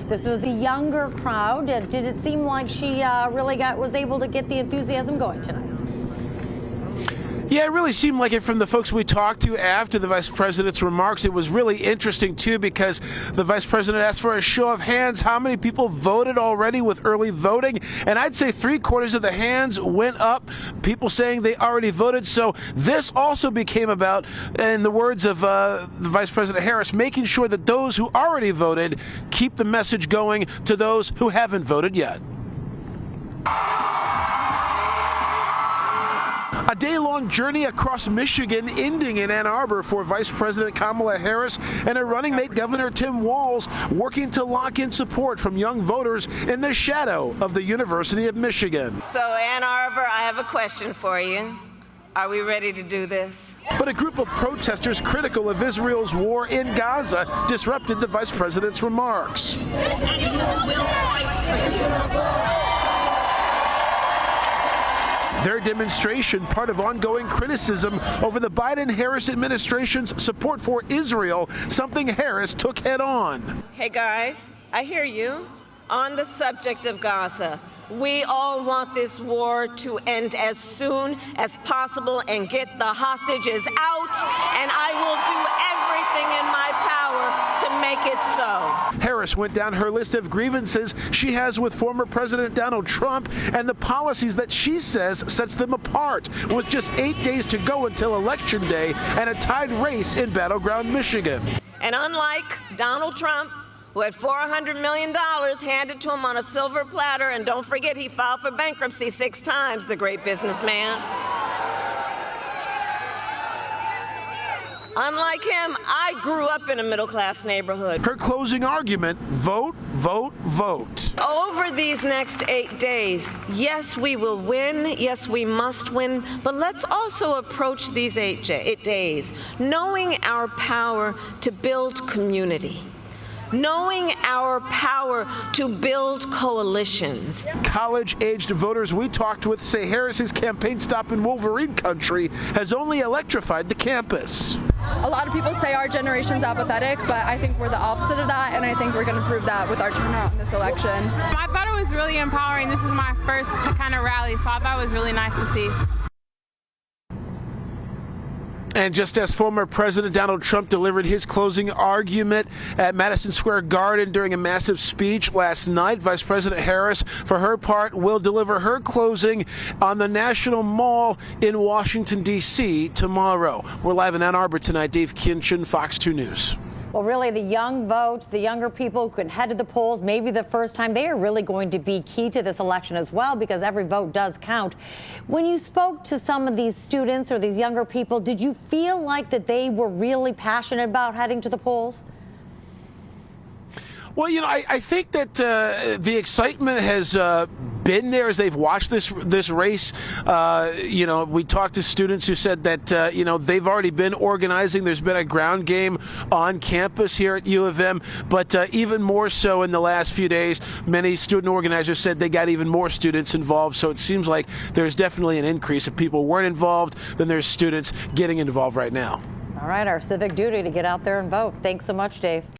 This was a younger crowd. Did it seem like she really was able to get the enthusiasm going tonight? Yeah, it really seemed like it from the folks we talked to after the vice president's remarks. It was really interesting, too, because the vice president asked for a show of hands how many people voted already with early voting. And I'd say 3/4 of the hands went up, people saying they already voted. So this also became about, in the words of the Vice President Harris, making sure that those who already voted keep the message going to those who haven't voted yet. A day-long journey across Michigan ending in Ann Arbor for Vice President Kamala Harris and her running mate Governor Tim Walz working to lock in support from young voters in the shadow of the University of Michigan. So Ann Arbor, I have a question for you. Are we ready to do this? But a group of protesters critical of Israel's war in Gaza disrupted the vice president's remarks. And you will fight for you. Their demonstration, part of ongoing criticism over the Biden-Harris administration's support for Israel, something Harris took head on. Hey guys, I hear you. On the subject of Gaza, we all want this war to end as soon as possible and get the hostages out, and I will do everything in my power to make it so. Harris went down her list of grievances she has with former President Donald Trump and the policies that she says sets them apart, with just 8 days to go until Election Day and a tied race in battleground Michigan. And unlike Donald Trump, who had $400 million handed to him on a silver platter, and don't forget he filed for bankruptcy 6 times, the great businessman. Unlike him, I grew up in a middle-class neighborhood. Her closing argument, vote, vote, vote. Over these next 8 days, yes, we will win, yes, we must win, but let's also approach these 8 days knowing our power to build community, knowing our power to build coalitions. College-aged voters we talked with say Harris's campaign stop in Wolverine country has only electrified the campus. A lot of people say our generation's apathetic, but I think we're the opposite of that, and I think we're going to prove that with our turnout in this election. I thought it was really empowering. This is my first kind of rally, so I thought it was really nice to see. And just as former President Donald Trump delivered his closing argument at Madison Square Garden during a massive speech last night, Vice President Harris, for her part, will deliver her closing on the National Mall in Washington, D.C. tomorrow. We're live in Ann Arbor tonight. Dave Kinchin, Fox 2 News. Well, really, the young vote, the younger people who can head to the polls, maybe the first time, they are really going to be key to this election as well, because every vote does count. When you spoke to some of these students or these younger people, did you feel like that they were really passionate about heading to the polls? Well, you know, I think that the excitement has been there as they've watched this race. You know, we talked to students who said that, you know, they've already been organizing. There's been a ground game on campus here at U of M, but even more so in the last few days, many student organizers said they got even more students involved. So it seems like there's definitely an increase. If people weren't involved, then there's students getting involved right now. All right, our civic duty to get out there and vote. Thanks so much, Dave.